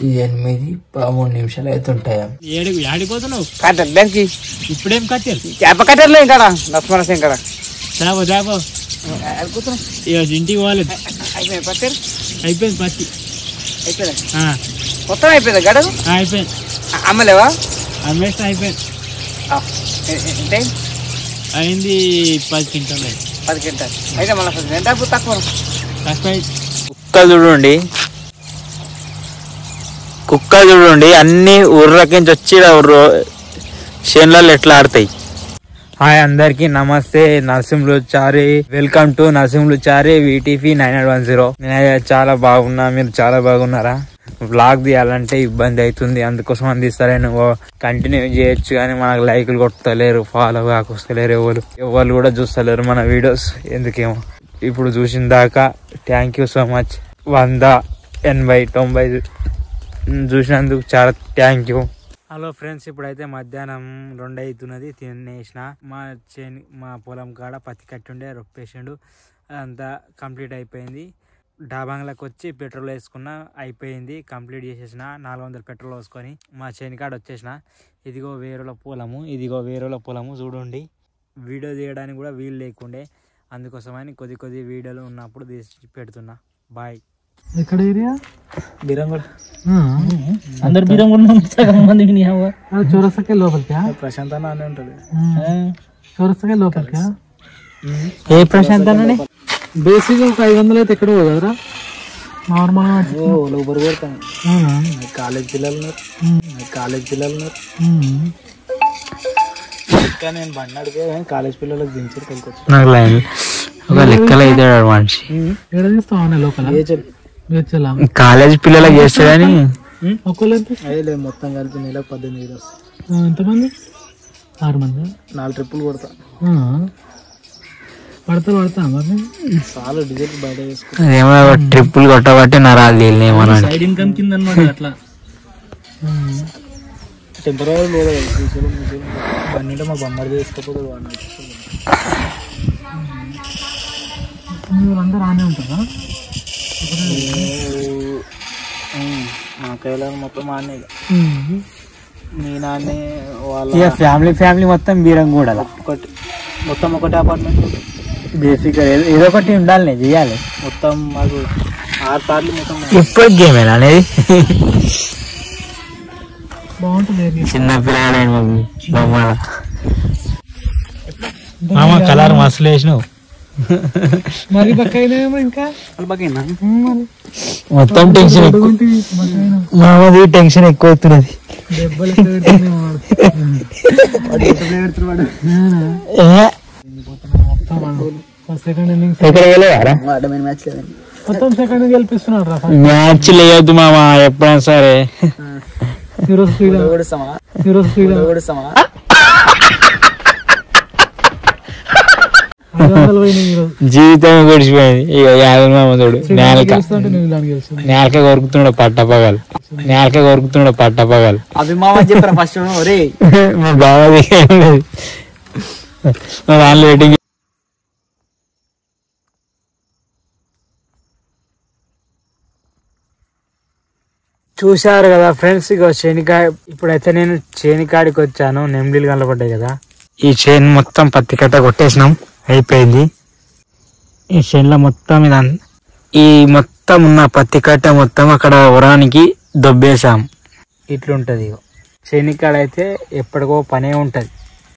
8-13 నిమిషాలు అయితే ఉంటాయా? ఏడిపోతున్నావు కట్టెలకి ఇప్పుడేం కట్టారు చేప కట్టెలు ఇంకా లక్ష్మణ ఇంకా చేప చేప ఇంటికి పోలేదు. అయిపోయింది పత్తి అయిపోయింది పత్తి అయిపోయింది మొత్తం అయిపోయింది గడలు అయిపోయింది. అమ్మలేవా? అమ్మేస్తే అయిపోయింది. అయింది 10 క్వింటాలు. 10 క్వింటాలు అయితే మళ్ళీ ఎంత తక్కువ తక్కువ. కుక్కలు చూడండి అన్ని ఊర్లకించి వచ్చి చేనులలో ఎట్లా ఆడతాయి. హాయ్ అందరికి నమస్తే, Narasimhulu Chari. Welcome to Narasimhulu Chari VTV 9810. నేనైతే చాలా బాగున్నా, మీరు చాలా బాగున్నారా? వ్లాగ్ తీయాలంటే ఇబ్బంది అవుతుంది, అందుకోసం అందిస్తారని కంటిన్యూ చేయొచ్చు కానీ మనకు లైకులు కొట్టలేరు, ఫాలో కాకొస్తలేరు, ఎవరు కూడా చూస్తలేరు మన వీడియోస్. ఎందుకేమో ఇప్పుడు చూసిన దాకా థ్యాంక్ యూ సో మచ్. 100, 80, 90 చూసినందుకు చాలా థ్యాంక్ యూ. హలో ఫ్రెండ్స్, ఇప్పుడైతే మధ్యాహ్నం 2 అవుతున్నది. తినేసిన మా పొలం కాడ పత్తి కట్టుండే రొప్పేసిండు, అదంతా కంప్లీట్ అయిపోయింది. డాబాంగ్లకు వచ్చి పెట్రోల్ వేసుకున్న, అయిపోయింది, కంప్లీట్ చేసేసిన. 400 పెట్రోల్ వేసుకొని మా చేనికాడ వచ్చేసిన. ఇదిగో వేరేల పొలము చూడండి. వీడియో తీయడానికి కూడా వీలు లేకుండే, అందుకోసమని కొద్ది వీడియోలు ఉన్నప్పుడు తీసి పెడుతున్నా. బాయ్. ఎక్కడ ఏరియా? బీరంగూడ. అందరు బీరంగూడ చౌరస్తాకే లోపలికా? ప్రశాంత్ అనే ఉంటుంది. చౌరస్తాకే లోపలికా? ఏ ప్రశాంత్ అనే బేసిక్ ఒక 500 అయితే ఎక్కడ పోదరా? నార్మల్ లోపలి పెడతాను. కాలేజ్ పిల్లలు ఇంకా నేను బండి అడిగే కాలేజ్ పిల్లలకు దించారు కొనుక్కొచ్చు. నాకు లైన్ ఒక లెక్కలు అయితే మనిషి ఎక్కడ తీస్తావు లోపల? కాలేజ్ పిల్లలకు చేస్తాడని ఒకళ్ళు మొత్తం కలిపి నెలకు 18,000 వస్తాయి. ఎంతమంది? 6 మంది. 4 ట్రిప్పులు కొడతా. పడతా మరి చాలా డీజిల్ బయట వేసుకో. ఏమో ట్రిప్పులు కొట్టబట్టి నరాలు తేలినేమో. సైడ్ ఇన్కమ్ కింద అనమాట. అట్లా టెంపరీ బండి మా బొమ్మడి చేసుకోకపోతే అందరూ ఆనే ఉంటారా? మా కైలా మొత్తం ఆనే. మీ నాన్నే వాళ్ళ ఫ్యామిలీ మొత్తం బీరంగూడ మొత్తం ఒకటే అపార్ట్మెంట్. బేసిక్ ఏదో ఒకటి ఉండాలి, చెయ్యాలి. మొత్తం మాకు 6 కార్లు మొత్తం. ఇప్పుడు గేమేనా అనేది? బాగుంటుంది. చిన్న పిల్లలు బొమ్మల మామ కలర్ మస్తు వేసినావు. మరి బక్కైనా ఇంకా మొత్తం టెన్షన్ ఎక్కువ. మామది టెన్షన్ ఎక్కువ అవుతున్నది. మొత్తం సెకండ్ గెలిపిస్తున్నాడు. మ్యాచ్ లేదు మామ, ఎప్పుడైనా సరే. జీవితం గడిచిపోయింది. ఇక 50 మామ చూడు, నేలక కొరుకుతున్నాడు పట్టపగలు. అవి మామ చెప్పారు ఫస్ట్. మా బావది దానిలో వెయిటింగ్. చూశారు కదా ఫ్రెండ్స్, ఇక ఇప్పుడైతే నేను చేనికాడికి వచ్చాను. నెమ్లీలు కనపడ్డాయి కదా, ఈ చేను మొత్తం పత్తి కట్ట కొట్టేసినాం, అయిపోయింది. ఈ చేనులో మొత్తం ఈ మొత్తం ఉన్న పత్తి కట్ట మొత్తం అక్కడ ఉరానికి దొబ్బేసాం. ఇట్లుంటది చేనికాడ అయితే ఎప్పటికో పనే ఉంటది.